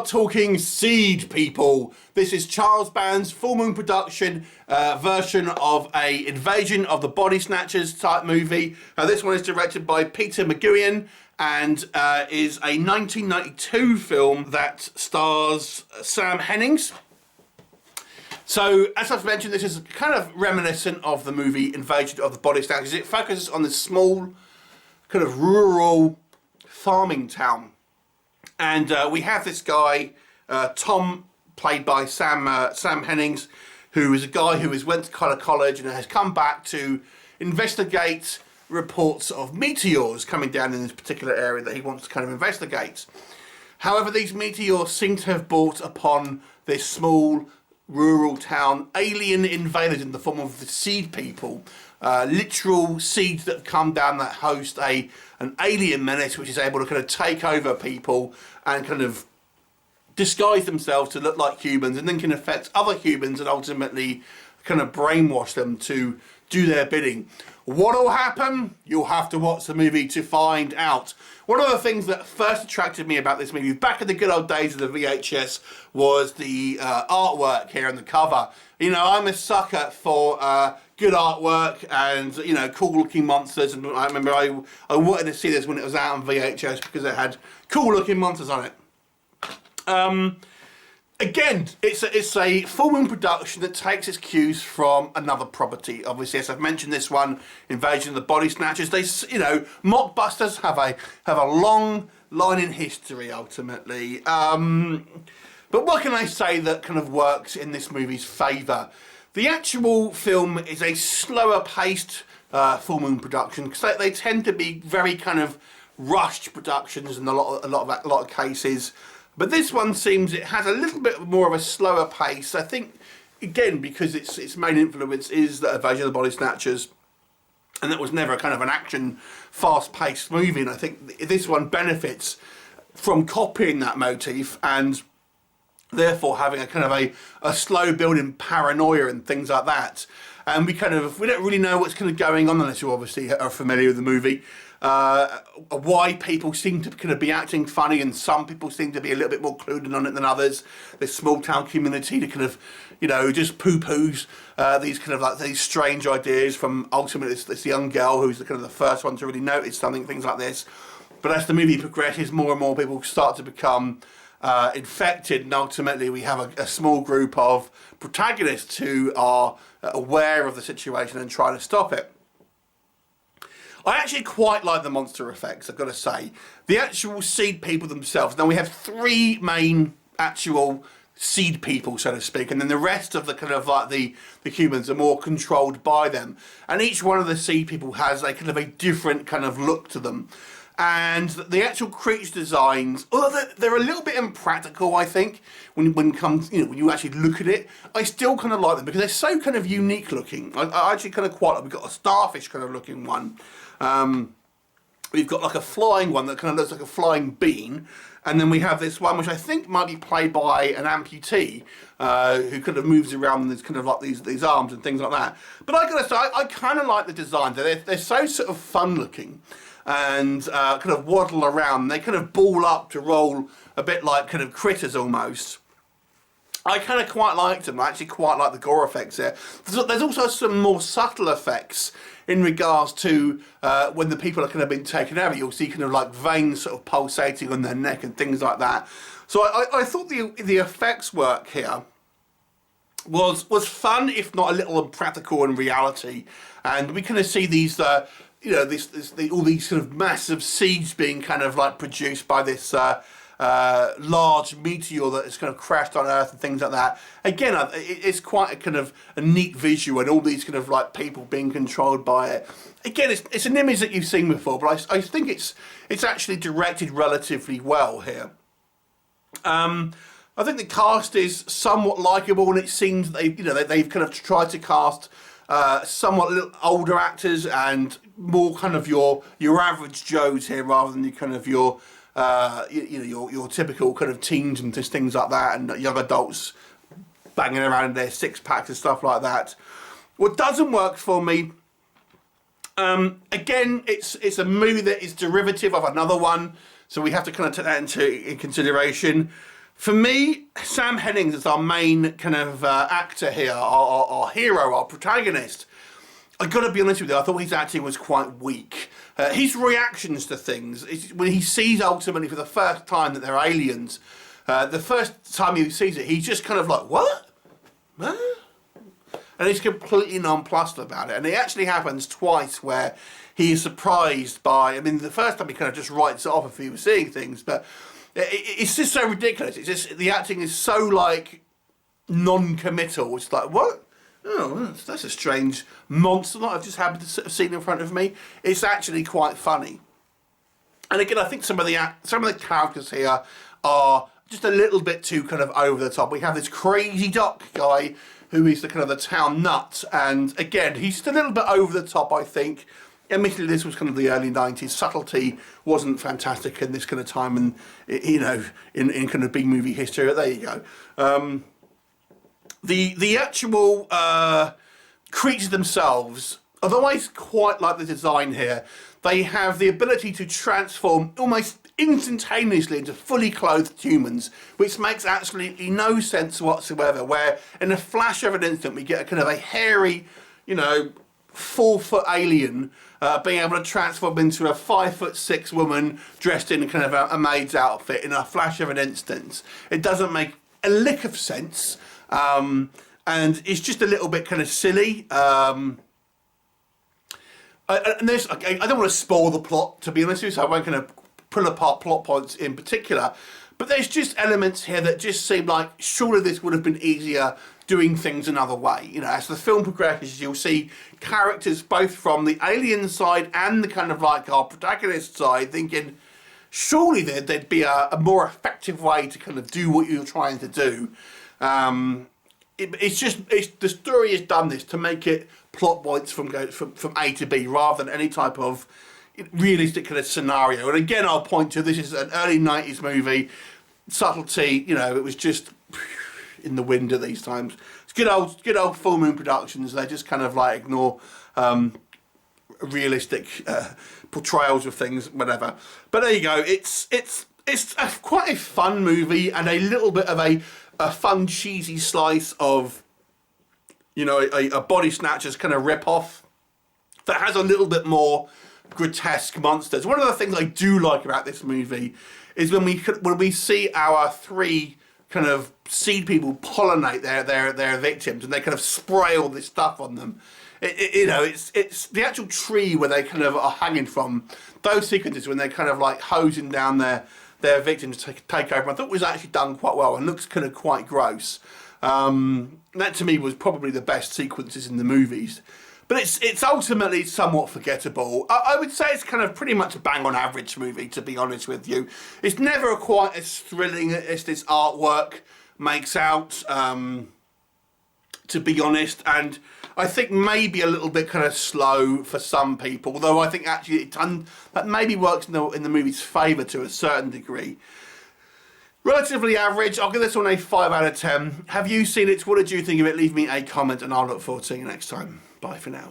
are talking Seedpeople. This is Charles Band's Full Moon production version of a Invasion of the Body Snatchers type movie. This one is directed by Peter McGuigan and is a 1992 film that stars Sam Hennings. So, as I've mentioned, this is kind of reminiscent of the movie Invasion of the Body Snatchers. It focuses on this small, kind of rural farming town. And we have this guy, Tom, played by Sam Hennings, who is a guy who went to college and has come back to investigate reports of meteors coming down in this particular area that he wants to kind of investigate. However, these meteors seem to have brought upon this small rural town alien invaders in the form of the Seedpeople, literal seeds that have come down that host an alien menace which is able to kind of take over people and kind of disguise themselves to look like humans, and then can affect other humans and ultimately kind of brainwash them to do their bidding. What'll happen? You'll have to watch the movie to find out. One of the things that first attracted me about this movie back in the good old days of the VHS was the artwork here on the cover. You know, I'm a sucker for good artwork and, you know, cool looking monsters, and I remember I wanted to see this when it was out on VHS because it had cool looking monsters on it. Again, it's a Full Moon production that takes its cues from another property. Obviously, as I've mentioned, this one, Invasion of the Body Snatchers. They, you know, mockbusters have a long line in history ultimately. But what can I say that kind of works in this movie's favour? The actual film is a slower paced Full Moon production because they tend to be very kind of rushed productions in a lot of cases. But this one seems it has a little bit more of a slower pace. I think, again, because its main influence is the Invasion of the Body Snatchers, and that was never kind of an action, fast-paced movie. And I think this one benefits from copying that motif and therefore having a kind of a slow building paranoia and things like that. And we don't really know what's kind of going on unless you obviously are familiar with the movie. Why people seem to kind of be acting funny, and some people seem to be a little bit more clued in on it than others. This small town community that kind of, you know, just poo-poos these kind of like these strange ideas from ultimately this young girl who's the kind of the first one to really notice something, things like this. But as the movie progresses, more and more people start to become infected, and ultimately we have a small group of protagonists who are aware of the situation and trying to stop it. I actually quite like the monster effects, I've got to say. The actual Seedpeople themselves. Now we have three main actual Seedpeople, so to speak, and then the rest of the kind of like the humans are more controlled by them. And each one of the Seedpeople has a kind of a different kind of look to them. And the actual creature designs, although they're a little bit impractical, I think, when you actually look at it, I still kind of like them because they're so kind of unique looking. I actually kind of quite like. We've got a starfish kind of looking one. We've got like a flying one that kind of looks like a flying bean, and then we have this one which I think might be played by an amputee who kind of moves around with kind of like these arms and things like that. But I gotta say, I kind of like the design. They're so sort of fun looking and kind of waddle around. They kind of ball up to roll a bit like kind of critters almost. I kind of quite liked them. I actually quite like the gore effects there. There's also some more subtle effects in regards to when the people are kind of being taken over. You'll see kind of like veins sort of pulsating on their neck and things like that. So I thought the effects work here was fun, if not a little impractical in reality. And we kind of see these you know, all these sort of massive seeds being kind of like produced by this large meteor that has kind of crashed on Earth and things like that. Again, it's quite a kind of a neat visual, and all these kind of like people being controlled by it. Again, it's an image that you've seen before, but I think it's actually directed relatively well here. I think the cast is somewhat likeable, and it seems they've kind of tried to cast somewhat little older actors and more kind of your average Joes here, rather than your typical kind of teens and just things like that, and young adults banging around in their six packs and stuff like that. What doesn't work for me, again, it's a movie that is derivative of another one, so we have to kind of take that into consideration. For me, Sam Hennings is our main kind of actor here, our hero, our protagonist. I got to be honest with you, I thought his acting was quite weak. His reactions to things, when he sees ultimately for the first time that they're aliens, the first time he sees it, he's just kind of like, what? Huh? And he's completely nonplussed about it. And it actually happens twice where he is surprised by, I mean, the first time he kind of just writes it off if he was seeing things, but it's just so ridiculous. It's just, the acting is so, like, non-committal. It's like, what? Oh, that's a strange monster that I've just happened to have seen in front of me. It's actually quite funny. And again, I think some of the characters here are just a little bit too kind of over the top. We have this crazy doc guy who is the kind of the town nut, and again, he's just a little bit over the top, I think. Admittedly, this was kind of the early 90s. Subtlety wasn't fantastic in this kind of time, and you know, in kind of B-movie history. But there you go. The actual creatures themselves, although I quite like the design here, they have the ability to transform almost instantaneously into fully clothed humans, which makes absolutely no sense whatsoever, where in a flash of an instant we get a kind of a hairy, you know, 4-foot alien being able to transform into a 5'6" woman dressed in kind of a maid's outfit in a flash of an instant. It doesn't make a lick of sense, and it's just a little bit kind of silly. And there's, I don't want to spoil the plot, to be honest with you, so I won't kind of pull apart plot points in particular, but there's just elements here that just seem like surely this would have been easier doing things another way. You know, as the film progresses, you'll see characters both from the alien side and the kind of like our protagonist side thinking, surely there'd be a more effective way to kind of do what you're trying to do. The story has done this to make it plot points from A to B rather than any type of realistic kind of scenario. And again, I'll point to, this is an early 90s movie. Subtlety, you know, it was just in the wind at these times. It's good old Full Moon Productions. They just kind of like ignore realistic portrayals of things, whatever. But there you go. It's quite a fun movie and a little bit of a fun cheesy slice of, you know, a Body Snatchers kind of rip-off that has a little bit more grotesque monsters. One of the things I do like about this movie is when we see our three kind of seed people pollinate their victims, and they kind of spray all this stuff on them. You know, it's the actual tree where they kind of are hanging from. Those sequences when they're kind of like hosing down their victims to take over, I thought was actually done quite well and looks kind of quite gross. That to me was probably the best sequences in the movies. But it's ultimately somewhat forgettable. I would say it's kind of pretty much a bang on average movie, to be honest with you. It's never quite as thrilling as this artwork makes out, to be honest. And I think maybe a little bit kind of slow for some people, although I think actually that maybe works in the movie's favour to a certain degree. Relatively average. I'll give this one a 5 out of 10. Have you seen it? What did you think of it? Leave me a comment and I'll look forward to seeing you next time. Bye for now.